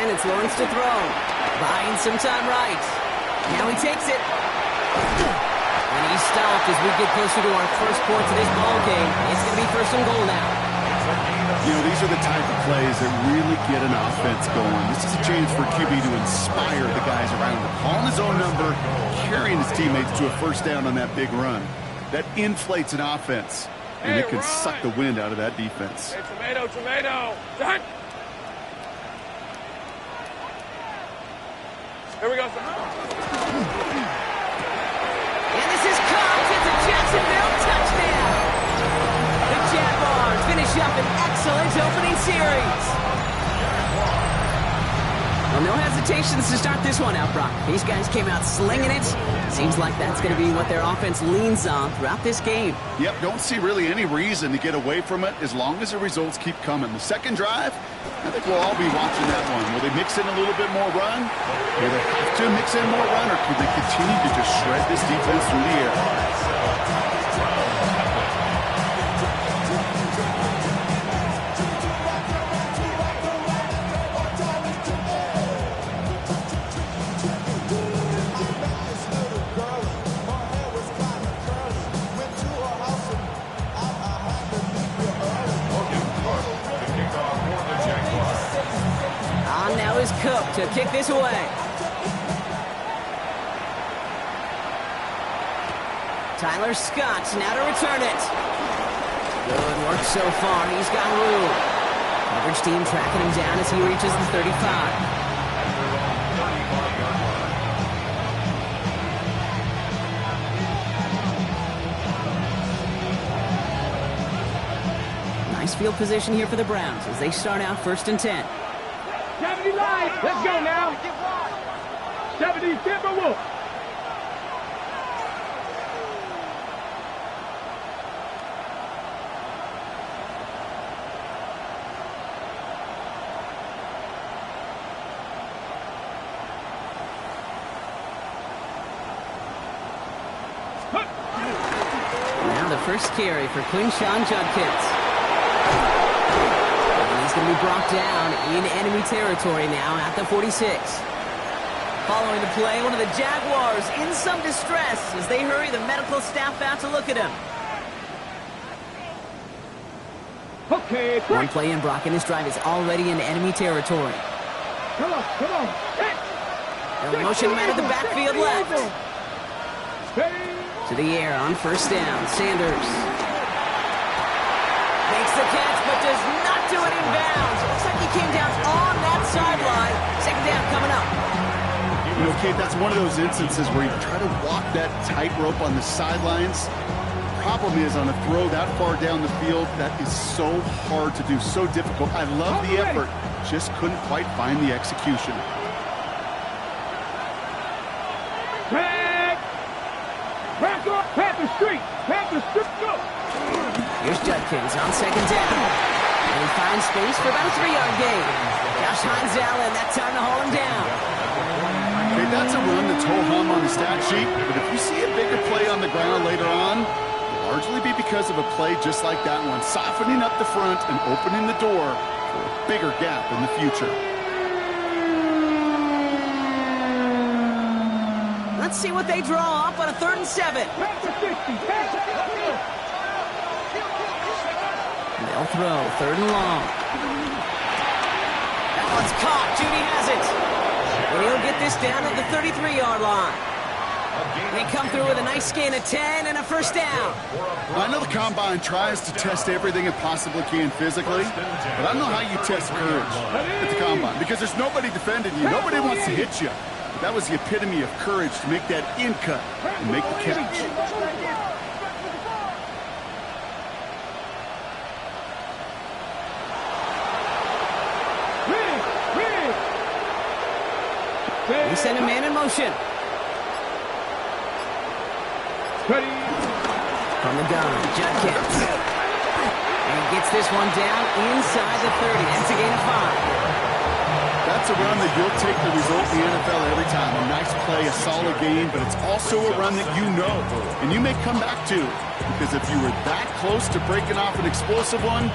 again. It's Lawrence to throw. Buying some time right. Now he takes it. And he's stopped as we get closer to our first points of this ball game. It's going to be first and goal now. You know, these are the type of plays that really get an offense going. This is a chance for QB to inspire the guys around him. Calling his own number, carrying his teammates to a first down on that big run. That inflates an offense, and it can suck the wind out of that defense. Hey, tomato. Done. Here we go. And this is caught. It's a Jacksonville touchdown. The Jaguars finish up an excellent opening series. Well, no hesitations to start this one out, Brock. These guys came out slinging it. Seems like that's going to be what their offense leans on throughout this game. Yep, don't see really any reason to get away from it as long as the results keep coming. The second drive, I think we'll all be watching that one. Will they mix in a little bit more run? Will they have to mix in more run, or could they continue to just shred this defense through the air? Cook to kick this away. Tyler Scott now to return it. Good work so far. He's got room. Coverage team tracking him down as he reaches the 35. Nice field position here for the Browns as they start out 1st and 10. 70 line. Let's go now. 70 Timberwolves. Now the first carry for Quinshawn Judkins. Going to be brought down in enemy territory now at the 46. Following the play, one of the Jaguars in some distress as they hurry the medical staff out to look at him. Okay, one play in, Brock, and this drive is already in enemy territory. Come on. They'll motion him out of the backfield left. To the air on first down. Sanders makes the catch, but does not do it in bounds. It looks like he came down on that sideline. Second down coming up. You know, Kate, that's one of those instances where you try to walk that tightrope on the sidelines. Problem is, on a throw that far down the field, that is so hard to do, so difficult. I love the effort, just couldn't quite find the execution. Panther Street, go! Here's Judkins on second down. And he finds space for about a 3-yard gain. Josh Hines Allen, that time to haul him down. Okay, that's a run that's ho-hum on the stat sheet, but if you see a bigger play on the ground later on, it'll largely be because of a play just like that one, softening up the front and opening the door for a bigger gap in the future. Let's see what they draw up on a 3rd and 7. They'll throw 3rd and long. That one's caught. Judy has it. And he'll get this down at the 33-yard line. They come through with a nice gain of 10 and a first down. I know the Combine tries to test everything it possibly can physically, but I don't know how you test courage at the Combine because there's nobody defending you. Nobody wants to hit you. But that was the epitome of courage to make that in-cut and make the catch. He sent a man in motion. Ready. From the gun, Judkins. And he gets this one down inside the 30. That's a gain of 5. That's a run that you'll take the result in the NFL every time. A nice play, a solid game, but it's also a run that you know and you may come back to. Because if you were that close to breaking off an explosive one,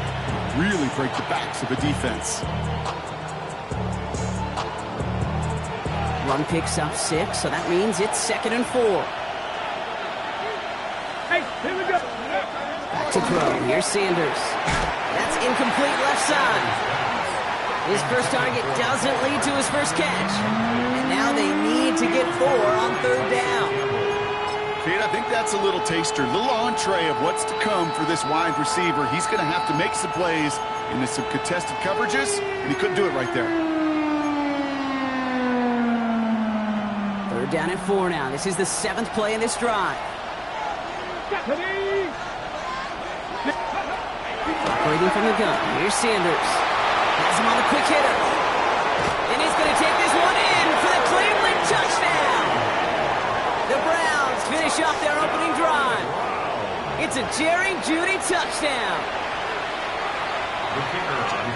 really break the backs of the defense. run picks up 6, so that means it's 2nd and 4. Hey, here we go. Back to throw. Here's Sanders. That's incomplete left side. His first target doesn't lead to his first catch. And now they need to get 4 on 3rd down. Kate, I think that's a little taster, a little entree of what's to come for this wide receiver. He's going to have to make some plays into some contested coverages, and he couldn't do it right there. 3rd down and 4 now. This is the 7th play in this drive. Operating from the gun. Here's Sanders. Has him on the quick hitter. And he's going to take this one in for the Cleveland touchdown. The Browns finish off their opening drive. It's a Jerry Jeudy touchdown.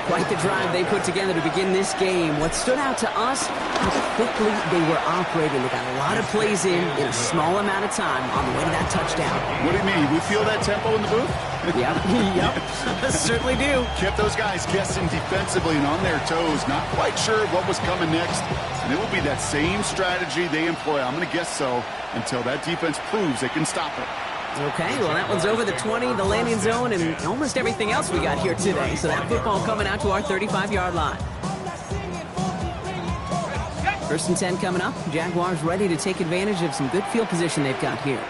Quite the drive they put together to begin this game. What stood out to us, how quickly they were operating. They got a lot of plays in a small amount of time on the way to that touchdown. What do you mean? We feel that tempo in the booth? Yep. Certainly do. Kept those guys guessing defensively and on their toes, not quite sure what was coming next. And it will be that same strategy they employ, I'm going to guess so, until that defense proves they can stop it. Okay, well, that one's over the 20, the landing zone, and almost everything else we got here today. So that football coming out to our 35-yard line. 1st and 10 coming up. Jaguars ready to take advantage of some good field position they've got here.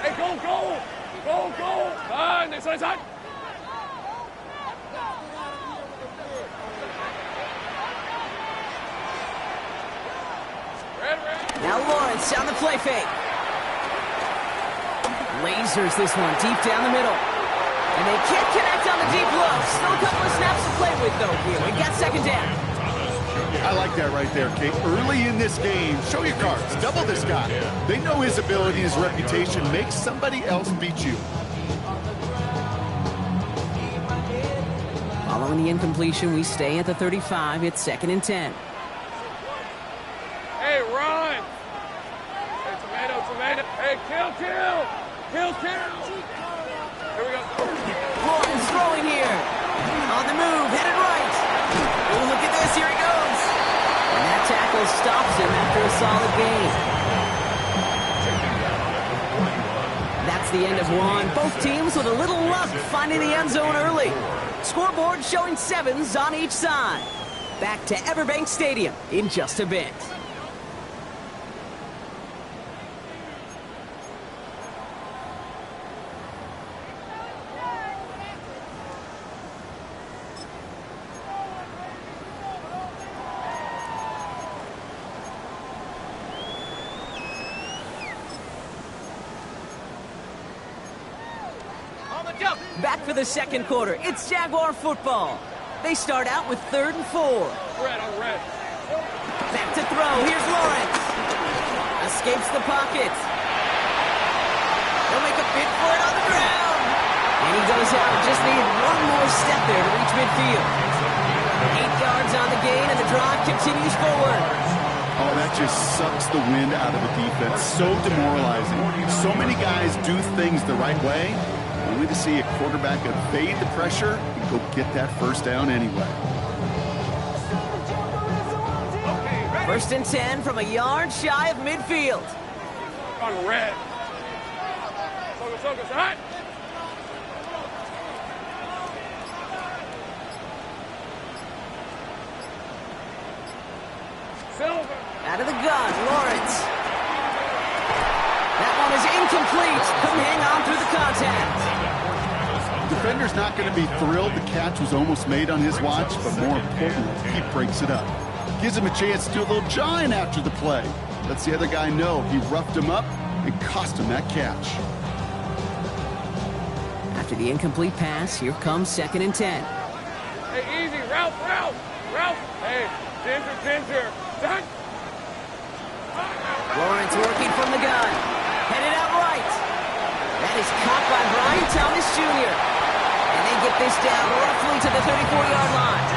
Hey, go, go! Go, go! Next side. Now Lawrence on the play fake. Lasers this one deep down the middle. And they can't connect on the deep look. Still a couple of snaps to play with, though, here. We got 2nd down. I like that right there, Kate. Early in this game, show your cards. Double this guy. They know his ability, his reputation. Make somebody else beat you. Following the incompletion, we stay at the 35. It's 2nd and 10. Hey, run! Hey, tomato. Hey, kill! Here we go. Lawrence throwing here. On the move, headed right. Oh, look at this. Here he goes. And that tackle stops him after a solid gain. That's the end of one. Both teams with a little luck finding the end zone early. Scoreboard showing 7s on each side. Back to Everbank Stadium in just a bit. Back for the 2nd quarter. It's Jaguar football. They start out with 3rd and 4. Red. Back to throw. Here's Lawrence. Escapes the pocket. He'll make a bid for it on the ground. And he goes out. Just needed one more step there to reach midfield. 8 yards on the gain, and the drive continues forward. Oh, that just sucks the wind out of the defense. So demoralizing. So many guys do things the right way, only to see a quarterback evade the pressure and go get that 1st down anyway. 1st and 10 from a yard shy of midfield. On red. Focus, hot. Silver. Out of the gun, Lawrence. That one is incomplete. Couldn't hang on through the contact. The defender's not going to be thrilled the catch was almost made on his watch, but more importantly, he breaks it up. Gives him a chance to do a little jawing after the play. Lets the other guy know he roughed him up and cost him that catch. After the incomplete pass, here comes 2nd and 10. Hey, easy. Ralph. Hey, Ginger. Done. Lawrence working from the gun. Headed out right. That is caught by Brian Thomas Jr. And they get this down roughly to the 34-yard line.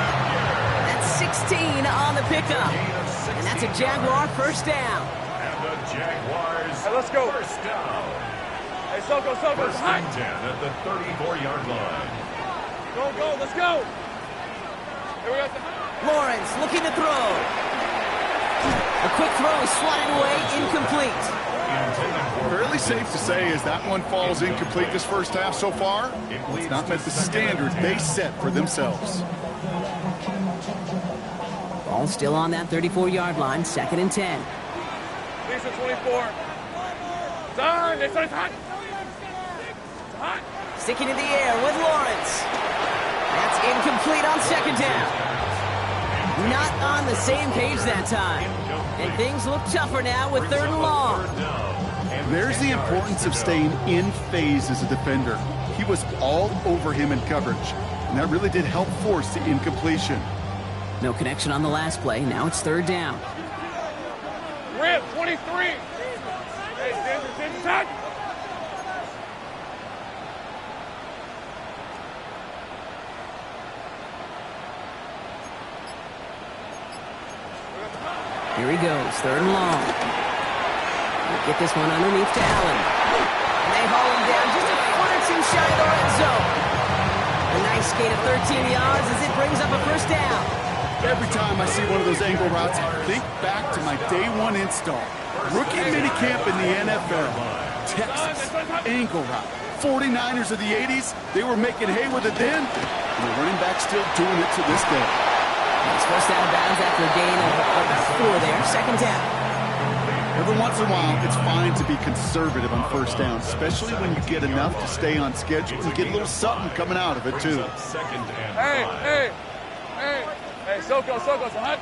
That's 16 on the pickup. And that's a Jaguar 1st down. And the Jaguars Let's go. 1st down. Hey, Soko. 1st and 10 at the 34-yard line. Go. Let's go. Here we go. Lawrence looking to throw. A quick throw is swatted away, incomplete. Fairly safe to say as that one falls incomplete this first half so far, it's not met the standard they set for themselves. Ball still on that 34-yard line, 2nd and 10. Lisa 24. Done. It's hot. Hot. Sticking in the air with Lawrence. That's incomplete on 2nd down. Not on the same page that time. And things look tougher now with 3rd and long. There's the importance of staying in phase as a defender. He was all over him in coverage, and that really did help force the incompletion. No connection on the last play. Now it's 3rd down. Rip 23. Hey, Denver, touch. Here he goes, 3rd and long. Get this one underneath to Allen. And they haul him down just a foot or two shy of the red zone. A nice gain of 13 yards as it brings up a 1st down. Every time I see one of those angle routes, I think back to my day 1 install. Rookie minicamp in the NFL. Texas, angle route. 49ers of the 80s, they were making hay with it then, and the running back still doing it to this day. He's forced out of bounds after a gain of about 4 there, 2nd down. Every once in a while, it's fine to be conservative on 1st down, especially when you get enough to stay on schedule and get a little something coming out of it, too. Hey, Soko, hot.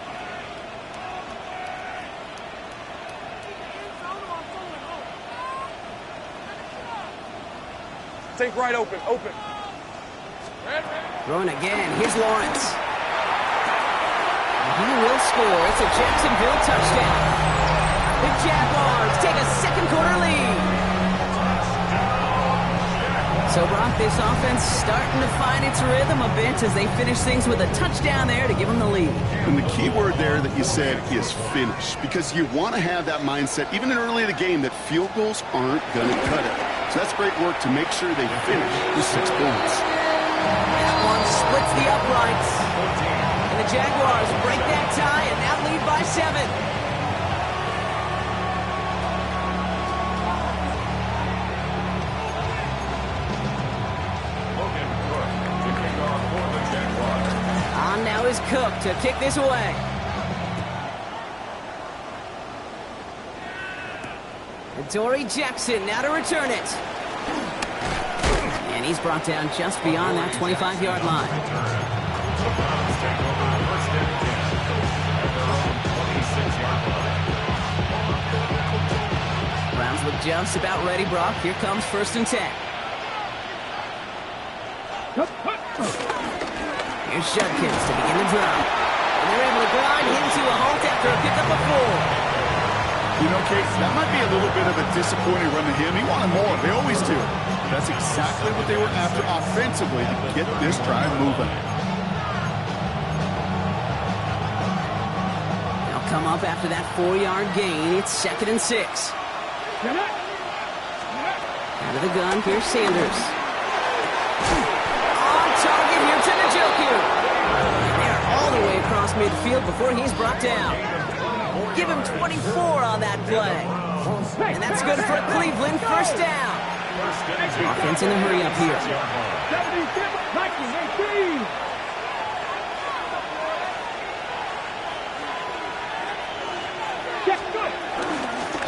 Think right, open. Throwing again, here's Lawrence. He will score. It's a Jacksonville touchdown. The Jaguars take a 2nd quarter lead. So, Brock, this offense starting to find its rhythm a bit as they finish things with a touchdown there to give them the lead. And the key word there that you said is finish, because you want to have that mindset, even early in the game, that field goals aren't going to cut it. So that's great work to make sure they finish with 6 points. That one splits the uprights. And the Jaguars break that tie and now lead by 7. On now is Cook to kick this away. And Dory Jackson now to return it. And he's brought down just beyond that 25-yard line. Browns look just about ready, Brock. Here comes 1st and 10. Here's Judkins to begin the drive. And they're able to grind him to a halt after a pickup of 4. You know, Kate, that might be a little bit of a disappointing run to him. He wanted more. They always do. That's exactly what they were after offensively to get this drive moving. They'll come up after that 4-yard gain. It's 2nd and 6. Out of the gun, here's Sanders. On target here to Njoku. They're all the way across midfield before he's brought down. Give him 24 on that play. And that's good for a Cleveland 1st down. Offense in a hurry up here.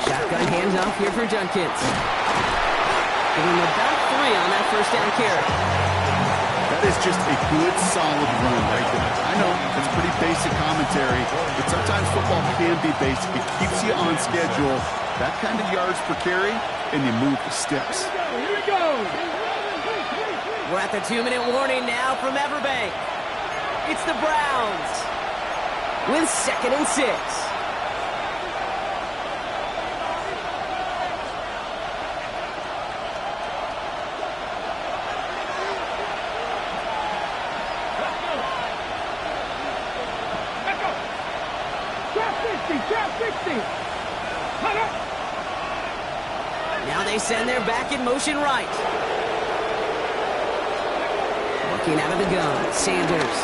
Shotgun handoff here for Judkins. Give him about 3 on that 1st down carry. That is just a good, solid run right there. I know, it's pretty basic commentary, but sometimes football can be basic. It keeps you on schedule, that kind of yards per carry, and you move the sticks. Here we go. We're at the 2-minute warning now from Everbank. It's the Browns with 2nd and 6. Now they send their back in motion right. Looking out of the gun, Sanders.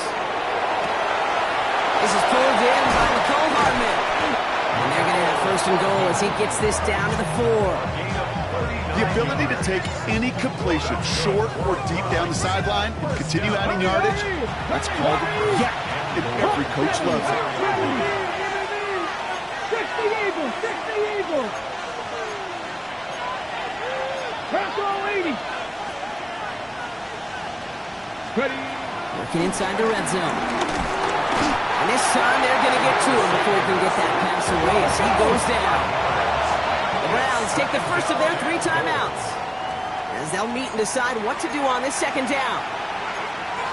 This is pulled in by Nicole Hardman. first and goal as he gets this down to the 4. The ability to take any completion, short or deep down the sideline, and continue adding yardage, that's called yak, and every coach loves it. 60 Eagles! 60 Eagles! Press all 80! Ready? Working inside the red zone. And this time they're going to get to him before he can get that pass away as he goes down. The Browns take the first of their 3 timeouts as they'll meet and decide what to do on this second down.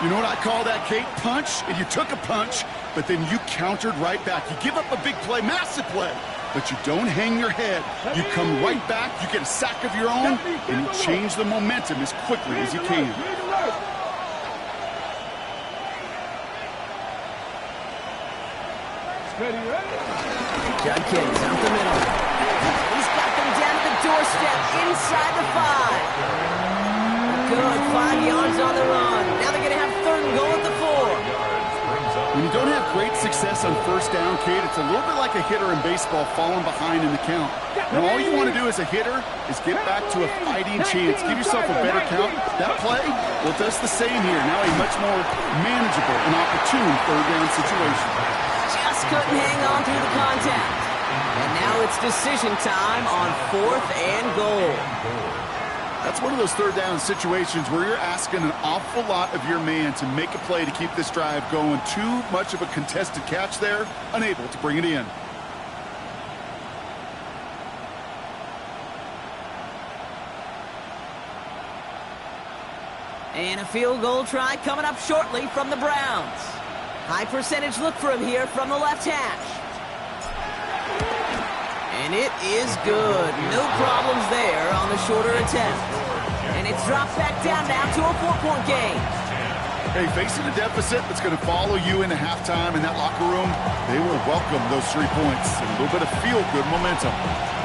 You know what I call that, Kate? Punch. And you took a punch, but then you countered right back. You give up a big play, massive play, but you don't hang your head. You come right back, you get a sack of your own, and you change the momentum as quickly as you can. Judkins out the middle. He's got them down to the doorstep inside the 5. Good, 5 yards on the run. Now they're going to have third and goal at the 4. When you don't have great success on first down, Kate, it's a little bit like a hitter in baseball falling behind in the count. Now all you want to do as a hitter is get back to a fighting chance. Give yourself a better count. That play, well, does the same here. Now a much more manageable and opportune third down situation. Just couldn't hang on through the contact. And now it's decision time on 4th and goal. That's one of those third down situations where you're asking an awful lot of your man to make a play to keep this drive going. Too much of a contested catch there, unable to bring it in. And a field goal try coming up shortly from the Browns. High percentage look for him here from the left hash. And it is good. No problems there on the shorter attempt. And it's dropped back down now to a 4-point game. Hey, facing a deficit that's going to follow you into halftime in that locker room, they will welcome those 3 points and a little bit of feel-good momentum.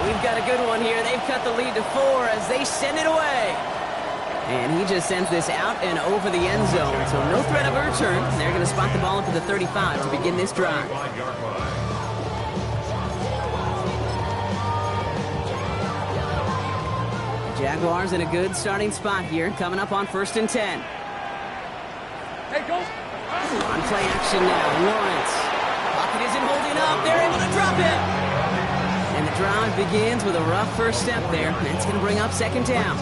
We've got a good one here. They've cut the lead to 4 as they send it away. And he just sends this out and over the end zone. So no threat of a return. They're going to spot the ball up to the 35 to begin this drive. Jaguars in a good starting spot here, coming up on 1st and 10. Hey, go! On play action now, Lawrence. Pocket isn't holding up. They're able to drop it. And the drive begins with a rough first step there. It's going to bring up 2nd down.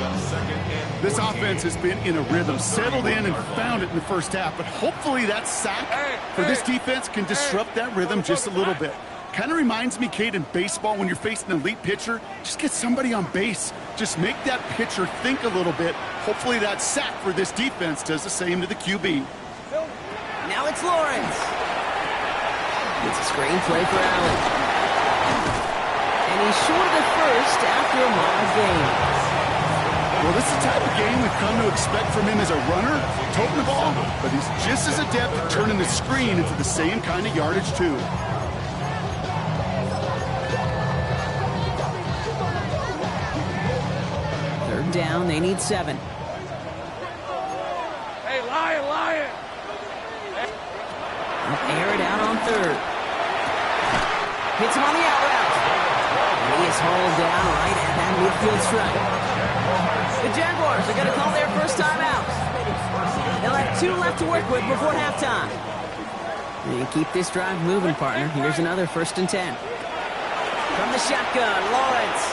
This offense has been in a rhythm, settled in and found it in the first half, but hopefully that sack for this defense can disrupt that rhythm just a little bit. Kind of reminds me, Kate, in baseball when you're facing an elite pitcher, just get somebody on base. Just make that pitcher think a little bit. Hopefully that sack for this defense does the same to the QB. Now it's Lawrence. It's a screen play for Allen. And he's short of the first after a long game. Well, this is the type of game we've come to expect from him as a runner, toting the ball, but he's just as adept at turning the screen into the same kind of yardage, too. Third down, they need 7. Hey, Lion! Air it out on 3rd. Hits him on the out route. And he is hauled down right at that midfield stripe. The Jaguars are going to call their first timeout. They'll have 2 left to work with before halftime. And keep this drive moving, partner. Here's another 1st and 10. From the shotgun, Lawrence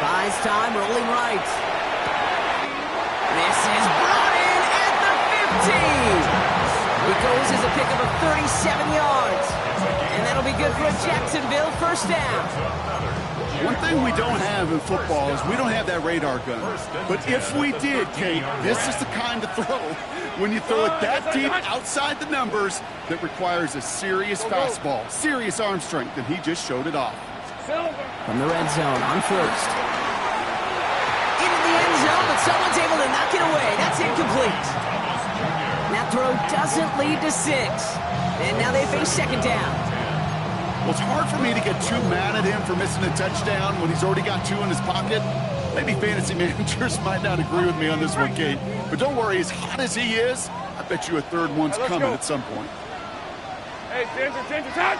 buys time, rolling right. This is brought in at the 15. It goes as a pickup of 37 yards. And that'll be good for a Jacksonville first down. One thing we don't have in football is we don't have that radar gun. But if we did, Kate, this is the kind of throw, when you throw it that deep outside the numbers, that requires a serious fastball, serious arm strength, and he just showed it off. From the red zone on 1st. Into the end zone, but someone's able to knock it away. That's incomplete. That throw doesn't lead to 6. And now they face 2nd down. Well, it's hard for me to get too mad at him for missing a touchdown when he's already got 2 in his pocket. Maybe fantasy managers might not agree with me on this one, Kate. But don't worry, as hot as he is, I bet you a 3rd one's coming at some point. Hey, Ginger, time!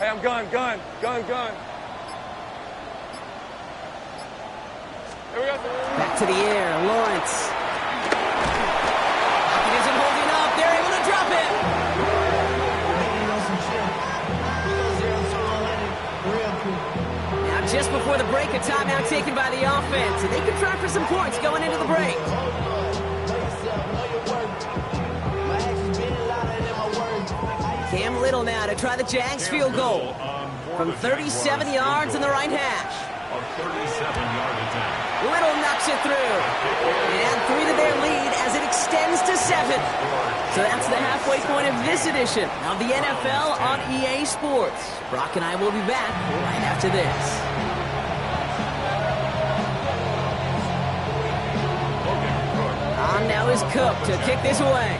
Hey, I'm gun. Here we go. Back to the air, Lawrence. He isn't holding up. They're able to drop it. Now, just before the break, a timeout taken by the offense. And they could try for some points going into the break. Cam Little now to try the Jags field goal from 37 yards in the right hash. A 37-yard attempt. Little knocks it through. And 3 to their lead as it extends to 7. So that's the halfway point of this edition of the NFL on EA Sports. Brock and I will be back right after this. On now is Cook to kick this away.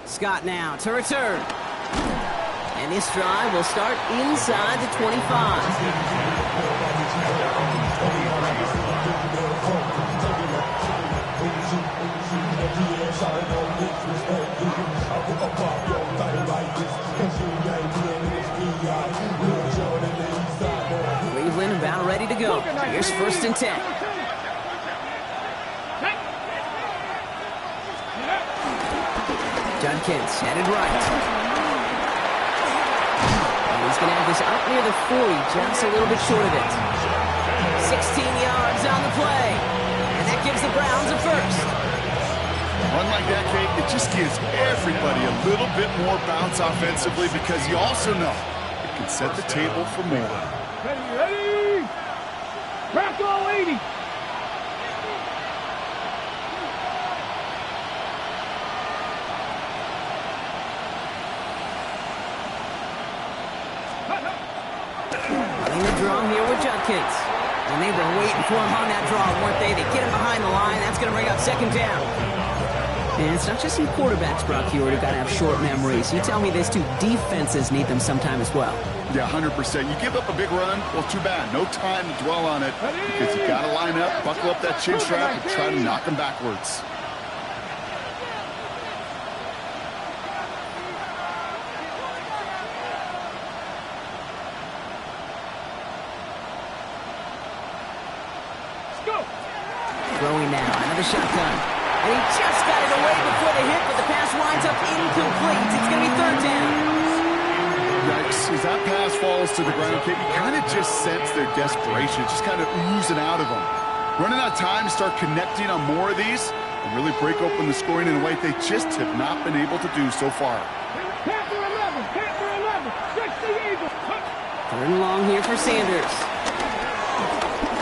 Scott now to return. And this drive will start inside the 25. Cleveland about ready to go. Here's 1st and 10. Judkins headed right. And he's going to have this out near the 40, just a little bit short of it. 16 yards on the play. And that gives the Browns a first. Run like that, Kate, it just gives everybody a little bit more bounce offensively because you also know it can set the table for more. Ready! Crack all 80! Running the draw here with Judkins. And they were waiting for him on that draw, weren't they? They get him behind the line. That's going to bring up 2nd down. And it's not just some quarterbacks, Brock Hewitt, who've got to have short memories. You tell me these 2 defenses need them sometime as well. Yeah, 100%. You give up a big run, well, too bad. No time to dwell on it because you got to line up, buckle up that chin strap, and try to knock them backwards. Throwing now, another shotgun. And he just got it away before the hit, but the pass winds up incomplete. It's going to be 3rd down. Yikes. As that pass falls to the ground, Kate, you kind of just sense their desperation, just kind of oozing out of them. Running out of time to start connecting on more of these and really break open the scoring in a way they just have not been able to do so far. Panther 11, 60 Eagles. 3rd and long here for Sanders.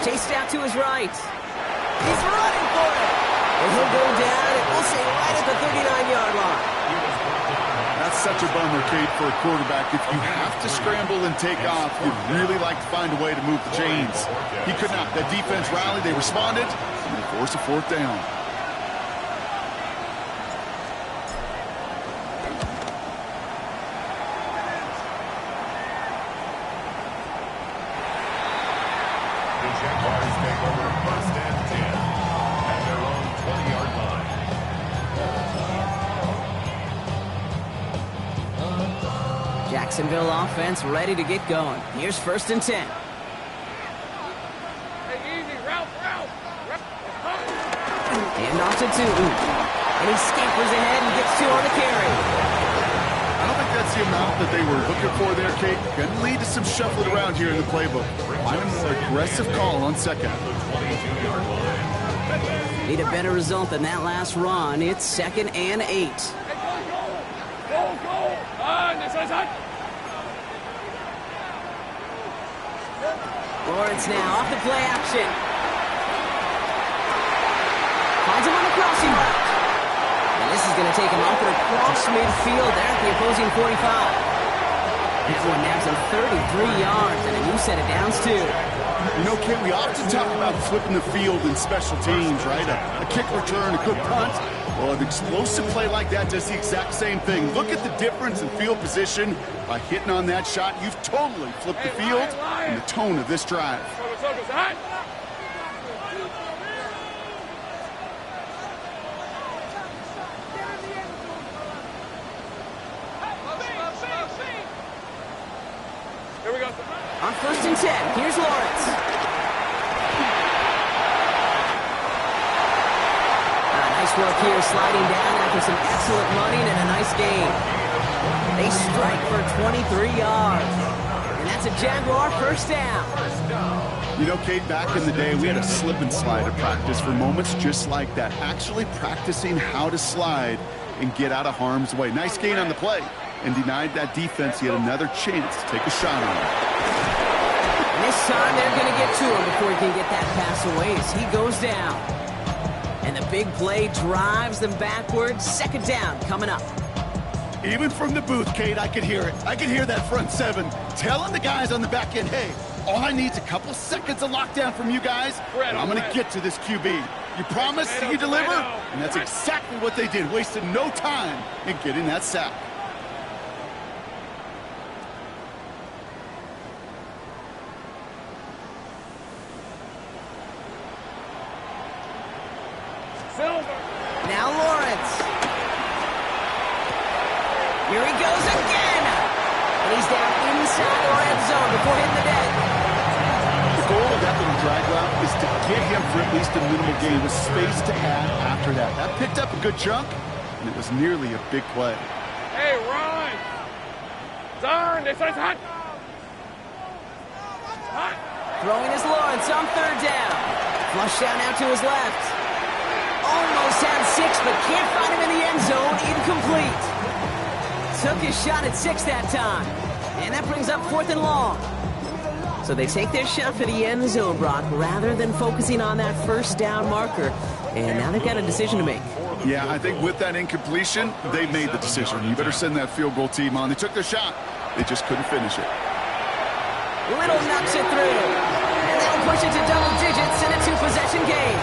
Chased out to his right. He's running for it. And he'll go down, and we'll say right at the 39-yard line. That's such a bummer, Kate, for a quarterback. If you have to scramble and take off, you'd really like to find a way to move the chains. He could not. That defense rallied, they responded, and they forced a 4th down. The Jaguars take over 1st and 10 at their own 20-yard line. Jacksonville offense ready to get going. Here's 1st and 10. Hey, easy, route. And off to 2. And he scampers ahead and gets 2 on the carry. I don't think that's the amount that they were looking for there, Kate. Can lead to some shuffling around here in the playbook. Find a more aggressive call on 2nd. Need a better result than that last run. It's 2nd and 8. Go! This is it! Lawrence now off the play action. Finds him on the crossing route. And this is going to take him off and across midfield there at the opposing 45. That one nabs him 33 yards and a new set of downs, too. You know, Kate, we often talk about flipping the field in special teams, right? A kick return, a good punt. Well, an explosive play like that does the exact same thing. Look at the difference in field position. By hitting on that shot, you've totally flipped the field and the tone of this drive. first and 10. Here's Lawrence. Nice work here, sliding down after some excellent running and a nice gain. They strike for 23 yards. And that's a Jaguar first down. You know, Kate, back in the day, we had a slip and slide at practice for moments just like that. Actually practicing how to slide and get out of harm's way. Nice gain on the play. And denied that defense yet another chance to take a shot on him. And this time they're going to get to him before he can get that pass away as he goes down. And the big play drives them backwards. Second down coming up. Even from the booth, Kate, I could hear it. I could hear that front seven telling the guys on the back end, hey, all I need is a couple seconds of lockdown from you guys, and I'm going to get to this QB. You promise that you deliver? And that's exactly what they did, wasted no time in getting that sack. Now Lawrence. Here he goes again. And he's down inside the red zone before hitting the deck. The goal of that little drag route is to get him for at least a minimal gain with space to add after that. That picked up a good chunk, and it was nearly a big play. Hey, run! Turn! This is hot! Hot! Throwing his Lawrence on third down. Flush down out to his left. Almost had 6, but can't find him in the end zone. Incomplete. Took his shot at 6 that time. And that brings up 4th and long. So they take their shot for the end zone, Brock, rather than focusing on that first down marker. And now they've got a decision to make. Yeah, I think with that incompletion, they made the decision. You better send that field goal team on. They took their shot. They just couldn't finish it. Little knocks it through. And that'll push it to double digits in a 2-possession game.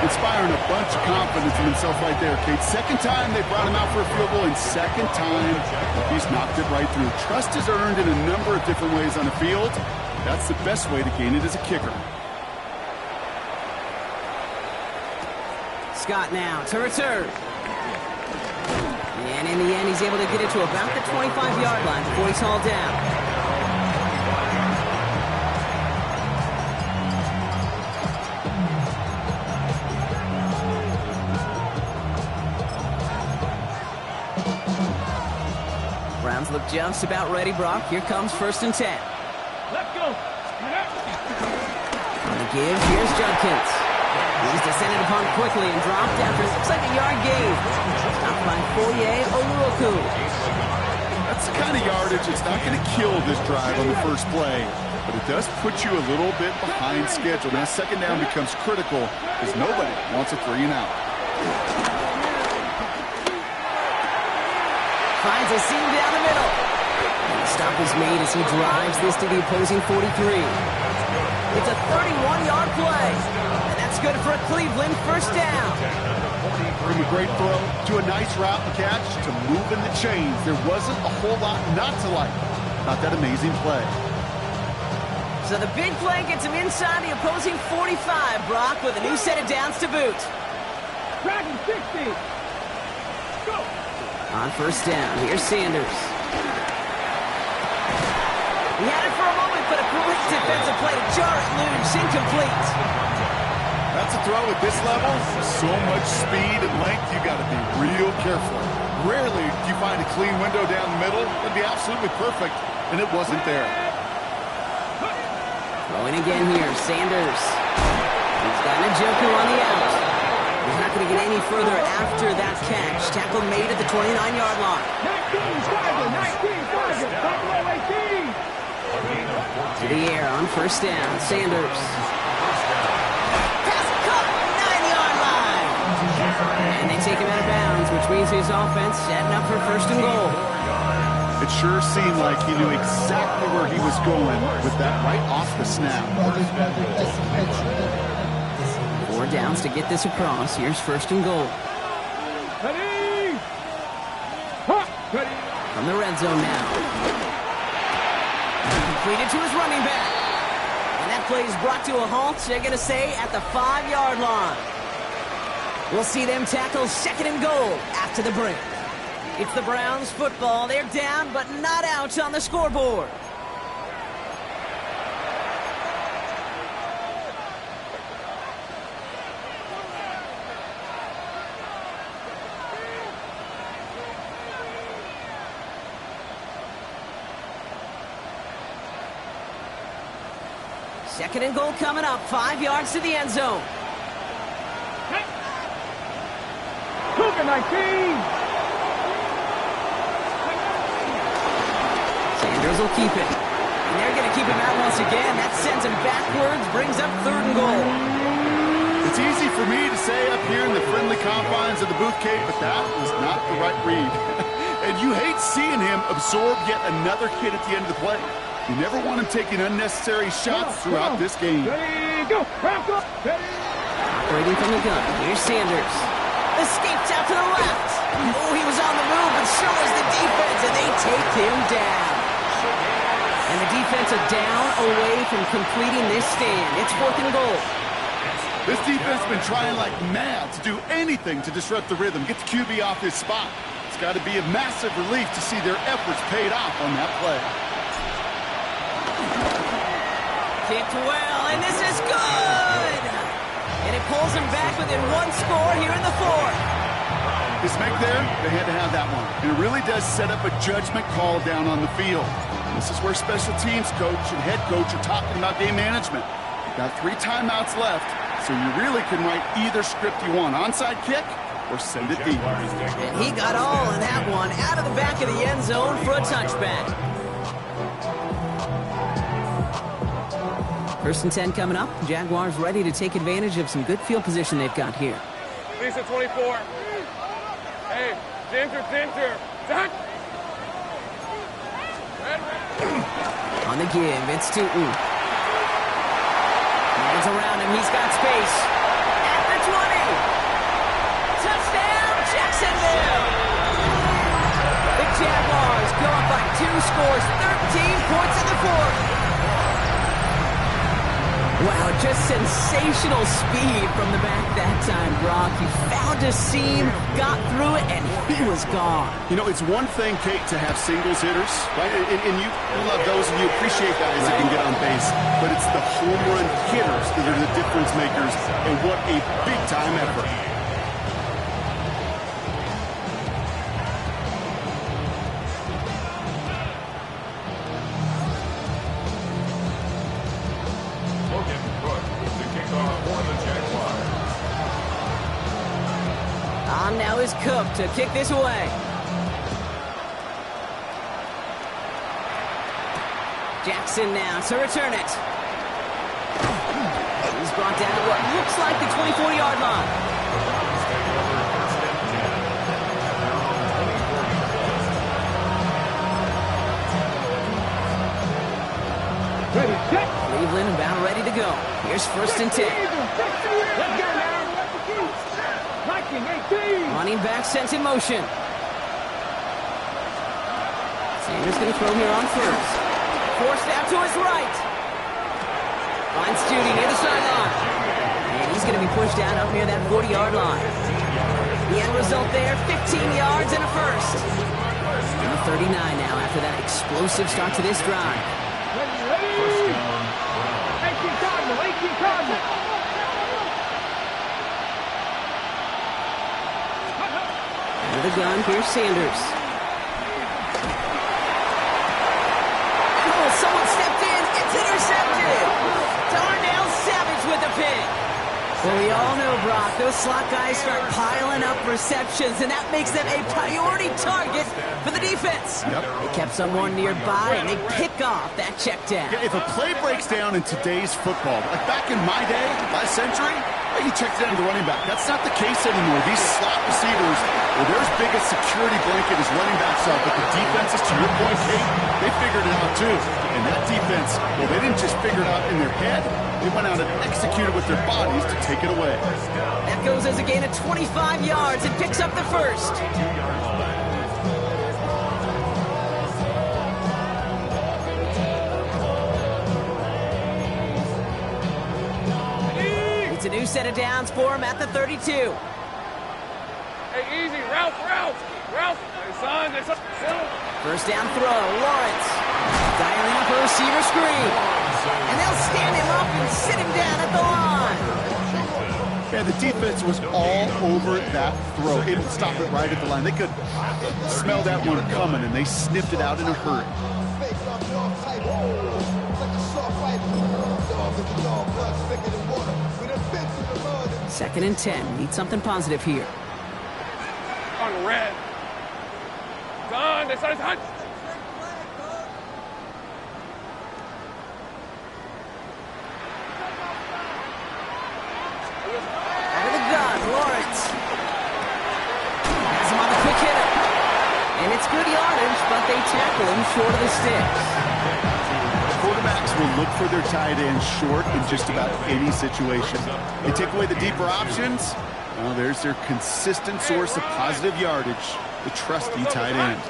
Inspiring a bunch of confidence in himself right there, Kate. Second time they brought him out for a field goal, and second time he's knocked it right through. Trust is earned in a number of different ways on the field. That's the best way to gain it as a kicker. Scott now to return. And in the end, he's able to get it to about the 25-yard line before he's hauled down. Browns look just about ready, Brock. Here comes 1st and 10. Let's go! On the give, here's Judkins. He's descended upon quickly and dropped after it looks like a yard gain. Stopped by Foye Oluoku. That's the kind of yardage it's not going to kill this drive on the first play, but it does put you a little bit behind schedule. Now second down becomes critical because nobody wants a 3 and out. Finds a seam down the middle. And the stop is made as he drives this to the opposing 43. It's a 31-yard play. And that's good for a Cleveland first down. From a great throw to a nice route and catch to moving the chains. There wasn't a whole lot not to like about that amazing play. So the big play gets him inside the opposing 45, Brock, with a new set of downs to boot. Dragon 60! Go! On first down, here's Sanders. He had it for a moment, but a great defensive play to jar it loose, incomplete. That's a throw at this level. So much speed and length, you got to be real careful. Rarely do you find a clean window down the middle. It'd be absolutely perfect, and it wasn't there. Throwing again here, Sanders. He's got Njoku on the out. He's not going to get any further after that catch. Tackle made at the 29-yard line. 19 target, top row 18. To the air on first down, Sanders. Pass caught, 9-yard line. And they take him out of bounds, which means his offense setting up for first and goal. It sure seemed like he knew exactly where he was going with that right off the snap. 4 downs to get this across. Here's first and goal. Ready! Ready! From the red zone now. Completed to his running back. And that play is brought to a halt, they're going to say, at the 5-yard line. We'll see them tackle second and goal after the break. It's the Browns football. They're down, but not out on the scoreboard. Second and goal coming up, 5 yards to the end zone. Cougar 19. Sanders will keep it. And they're going to keep him out once again. That sends him backwards, brings up 3rd and goal. It's easy for me to say up here in the friendly confines of the booth cave, but that was not the right read. And you hate seeing him absorb yet another hit at the end of the play. You never want him taking unnecessary shots throughout this game. Ready, go. Operating from the gun, here's Sanders. Escapes out to the left. Oh, he was on the move, but so was the defense, and they take him down. And the defense are down away from completing this stand. It's 4th and goal. This defense has been trying like mad to do anything to disrupt the rhythm, get the QB off his spot. It's got to be a massive relief to see their efforts paid off on that play. Kicked well, and this is good! And it pulls them back within 1 score here in the 4th. This make there, they had to have that one. And it really does set up a judgment call down on the field. This is where special teams coach and head coach are talking about game management. You've got 3 timeouts left, so you really can write either script you want. Onside kick or send it deep. And he got all in that one, out of the back of the end zone for a touchback. 1st and 10 coming up. Jaguars ready to take advantage of some good field position they've got here. Lisa 24. Hey, Ginger. Zach. On the give, it's Tootin. Hands around him, he's got space. At the 20. Touchdown, Jacksonville! The Jaguars go up by 2 scores, 13 points in the 4th. Wow, just sensational speed from the back that time, Brock. He found a seam, got through it, and he was gone. You know, it's one thing, Kate, to have singles hitters, right? And you love those, and you appreciate guys that can get on base. But it's the home run hitters that are the difference makers, and what a big-time effort. Now is Cook to kick this away. Jackson now to return it. He's brought down to what looks like the 24-yard line. Ready, set. Cleveland about ready to go. Here's 1st and 10. Let's go now. 19-18. Running back sent in motion. Sanders going to throw here on 1st. Forced out to his right. Finds Judy near the sideline. And he's going to be pushed down up near that 40-yard line. The end result there, 15 yards and a 1st. And a 39 now after that explosive start to this drive. Ready. 18 Cardinal. Out of the gun, here's Sanders. Oh, someone stepped in. It's intercepted. Darnell Savage with the pick. Well, we all know, Brock, those slot guys start piling up receptions, and that makes them a priority target for the defense. Yep. They kept someone nearby, and they pick off that check down. Yeah, if a play breaks down in today's football, like back in my day, last century, he checked down the running back. That's not the case anymore. These slot receivers, well, their biggest security blanket is running backs up, but the defenses, to your point, Kate, they figured it out too. And that defense, well, they didn't just figure it out in their head. They went out and executed with their bodies to take it away. That goes as a gain of 25 yards and picks up the 1st. It's a new set of downs for him at the 32. Hey, easy. Ralph. Hey, son. First down throw, Lawrence. Dialing up a receiver screen. And they'll stand him up and sit him down at the line. Yeah, the defense was all over that throw. Able to stop it right at the line. They could smell that one coming, and they sniffed it out in a hurry. Second and 10. Need something positive here. On red. Done. They started hunt. Out of the gun, Lawrence. Has him on the quick hitter. And it's good yardage, but they tackle him short of the sticks. Quarterbacks will look for their tight end short in just about any situation. They take away the deeper options. Well, there's their consistent source of positive yardage, the trusty tight end.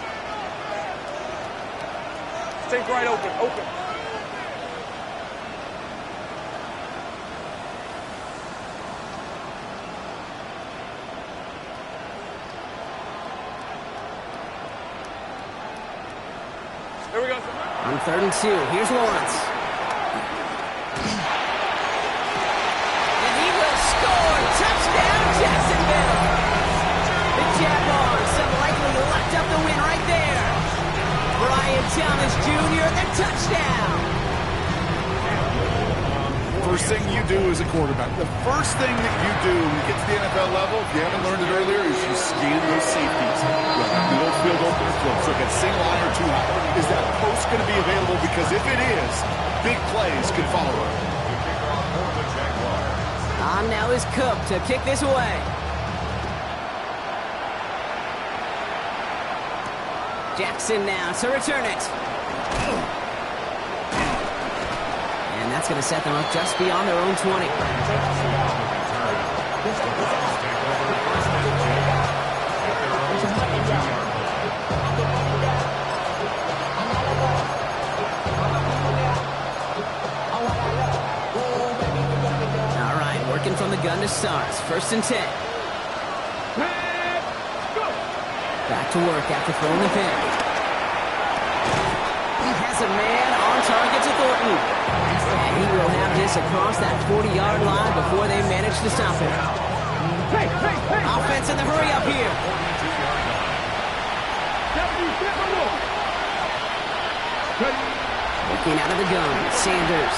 Take right open. Open. There we go. On 3rd and 2, here's Lawrence. And he will score! Touchdown, Jacksonville! The Jaguars have likely locked up the win right there. Brian Thomas Jr., the touchdown! First thing you do as a quarterback, the first thing that you do when you get to the NFL level, if you haven't learned it earlier, is you scan those safeties. Middle field opener close. So get single line or too high. Is that post going to be available? Because if it is, big plays could follow. On now is Cook to kick this away. Jackson now to return it. And that's going to set them up just beyond their own 20. All right, working from the gun to start. 1st and 10. Back to work after throwing the pin. He has a man on target to Thornton. And he will have this across that 40-yard line before they manage to stop him. Offense in the hurry up here. Looking out of the gun, Sanders.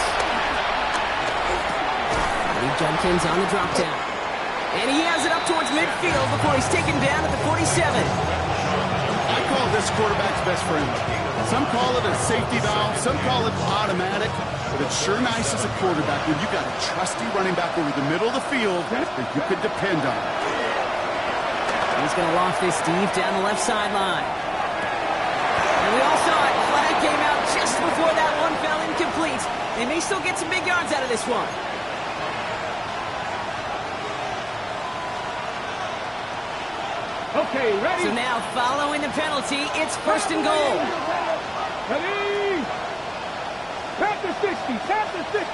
Lee Jumpkins on the drop down. And he has it up towards midfield before he's taken down at the 47. I call this quarterback's best friend. Some call it a safety valve, some call it automatic, but it's sure nice as a quarterback when you got a trusty running back over the middle of the field that you could depend on. He's going to loft this deep down the left sideline. And we all saw it. Flag came out just before that one fell incomplete. They may still get some big yards out of this one. Okay, ready? So now, following the penalty, it's 1st and goal. Ready? Tap the 60. Tap the 60.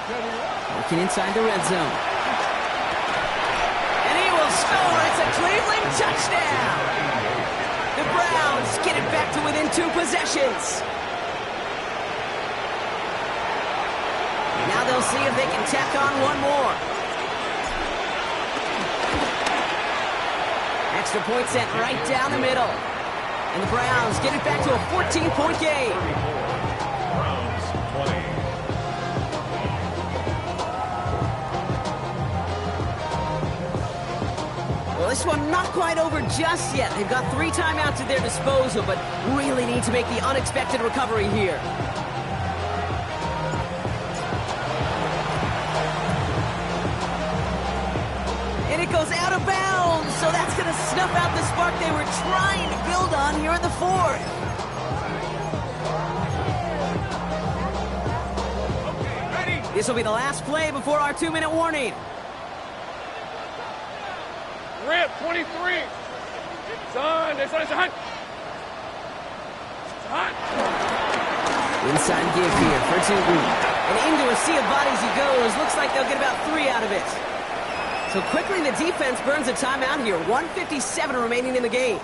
Working inside the red zone. And he will score. It's a Cleveland touchdown. The Browns get it back to within 2 possessions. Now they'll see if they can tack on one more. Extra point sent right down the middle. And the Browns get it back to a 14-point game. Browns 20. Well, this one not quite over just yet. They've got 3 timeouts at their disposal, but really need to make the unexpected recovery here. And it goes out of bounds, so that's going to snuff out the spark they were trying to build on here in the 4th. This will be the last play before our 2-minute warning. Rip, 23. Son, they said it's a hunt. It's a hunt. Inside give here for Tootin. And into a sea of bodies he goes. Looks like they'll get about 3 out of it. So quickly the defense burns a timeout here. 1:57 remaining in the game.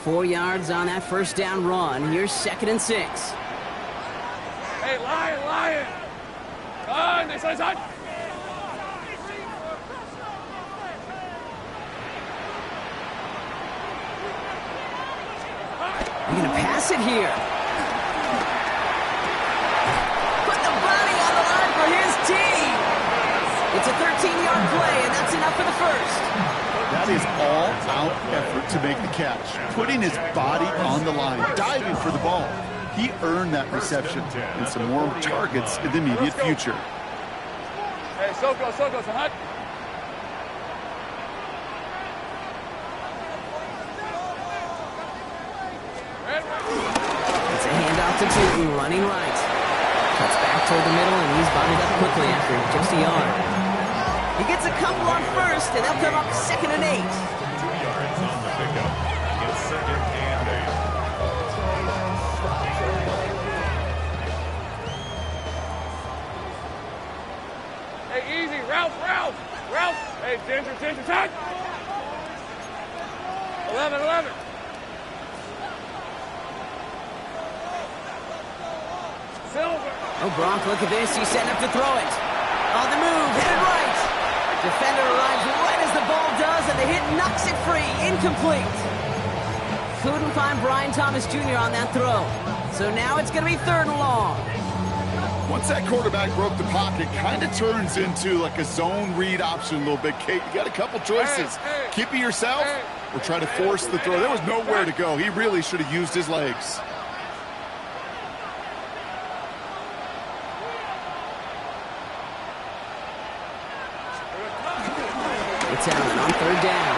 Four yards on that first down run. Here's 2nd and 6. Hey, Lion. Son, they said it's a hunt. They're going to pass it here. Put the body on the line for his team. It's a 13-yard play, and that's enough for the first. That is all-out effort to make the catch, putting his body on the line, diving for the ball. He earned that reception and some more targets in the immediate future. Hey, so goes, Hunt. It's a handoff to Tootin, running right. Cuts back toward the middle, and he's bottled up quickly after just a yard. He gets a couple on first, and they'll come up 2nd and 8. 2 yards on the pickup. It's 2nd and 8. Hey, easy. Ralph. Hey, Ginger, tight. 11. Silver. Oh, Gronk, look at this. He's setting up to throw it. On the move, headed right. Defender arrives right as the ball does, and the hit knocks it free. Incomplete. Couldn't find Brian Thomas Jr. on that throw. So now it's going to be 3rd and long. Once that quarterback broke the pocket, kind of turns into like a zone read option a little bit, Kate. You got a couple choices. Keep it yourself or try to force the throw. There was nowhere to go. He really should have used his legs. It's Allen on 3rd down.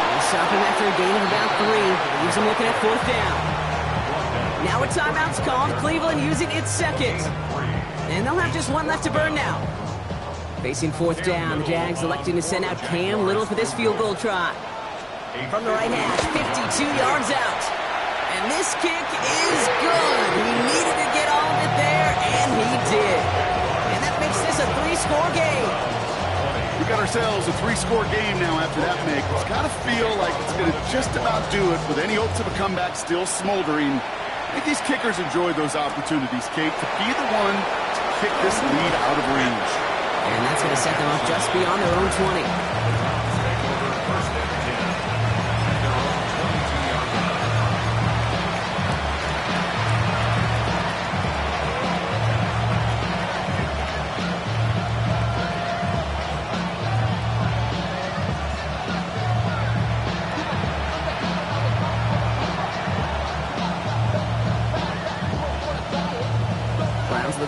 They'll stop him after a gain of about 3. Leaves him looking at 4th down. Now a timeout's called. Cleveland using its 2nd. And they'll have just 1 left to burn now. Facing 4th down, the Jags electing to send out Cam Little for this field goal try. From the right hash, 52 yards out. And this kick is good. He needed to get all of it there, and he did. And that makes this a 3-score game. We got ourselves a 3-score game now after that make. It's got to feel like it's going to just about do it with any hopes of a comeback still smoldering. I think these kickers enjoy those opportunities, Kate, to be the one to kick this lead out of range. And that's going to set them up just beyond their own 20.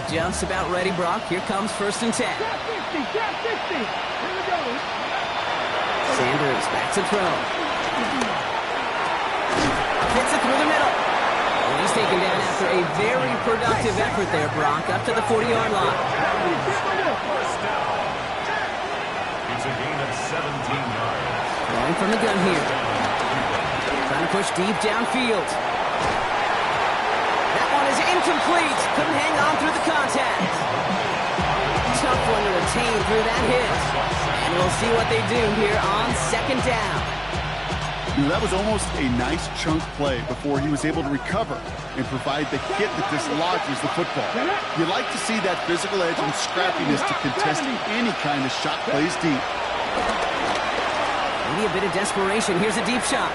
Just about ready, Brock. Here comes 1st and 10. Drop 60. Here we go. Sanders back to throw. Hits it through the middle. And he's taken down after a very productive effort there, Brock, up to the 40-yard line. First down. It's a gain of 17 yards. Going from the gun here. Trying to push deep downfield. Incomplete. Couldn't hang on through the contact. Tough one to retain through that hit. And we'll see what they do here on 2nd down. You know, that was almost a nice chunk play before he was able to recover and provide the hit that dislodges the football. You like to see that physical edge and scrappiness to contest any kind of shot plays deep. Maybe a bit of desperation. Here's a deep shot.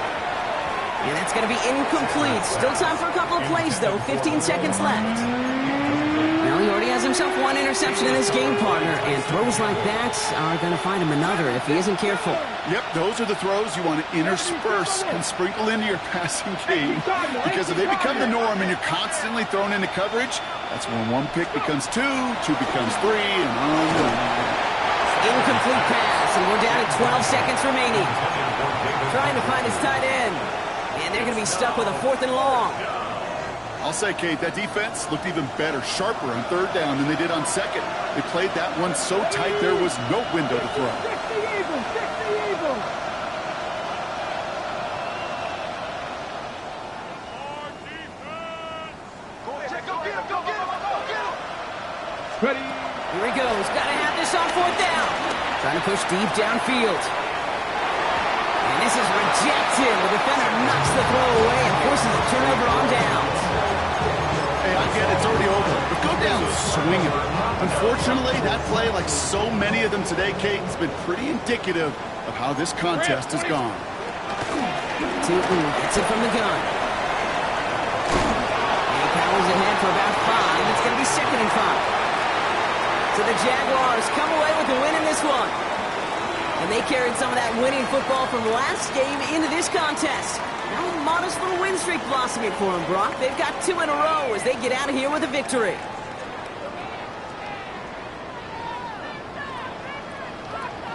And that's going to be incomplete. Still time for a couple of plays, though. 15 seconds left. Well, he already has himself 1 interception in his game, partner. And throws like that are going to find him another if he isn't careful. Yep, those are the throws you want to intersperse and sprinkle into your passing game. Because if they become the norm and you're constantly thrown into coverage, that's when 1 pick becomes 2, 2 becomes 3, and on and on. Incomplete pass, and we're down at 12 seconds remaining. Trying to find his tight end. And they're going to be stuck with a 4th and long. I'll say, Kate, that defense looked even better, sharper on 3rd down than they did on 2nd. They played that one so tight there was no window to throw. Ready. Here he goes. Got to have this on 4th down. Trying to push deep downfield. And this is rejected. The defender knocks the throw away and forces a turnover on downs. Hey, I get it. It's already over. But go down swinging. Unfortunately, that play, like so many of them today, Kate, has been pretty indicative of how this contest has gone. Tootin gets it from the gun. And he powers ahead for about 5. It's going to be 2nd and 5. So the Jaguars come away with a win in this one. And they carried some of that winning football from last game into this contest. Now a modest little win streak blossoming for them, Brock. They've got 2 in a row as they get out of here with a victory.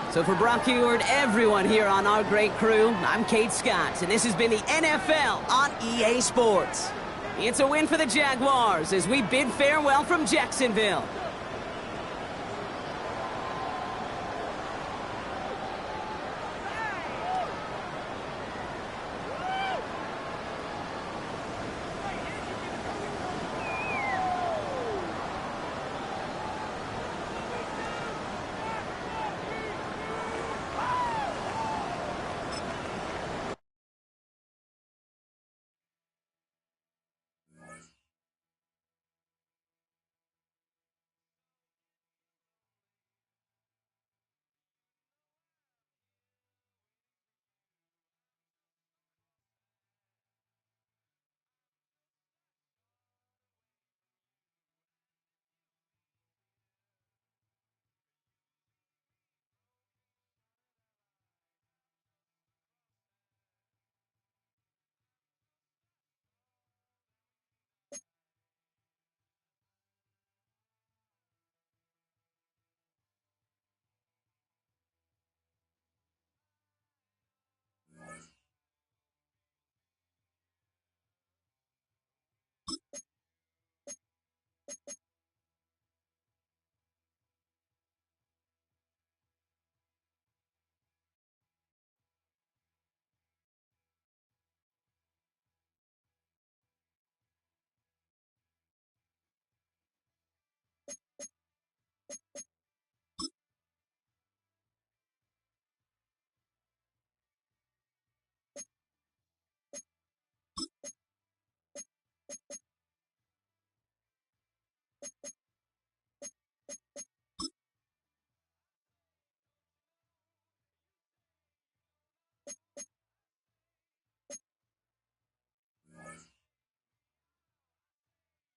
So for Brock Heward, everyone here on our great crew, I'm Kate Scott, and this has been the NFL on EA Sports. It's a win for the Jaguars as we bid farewell from Jacksonville.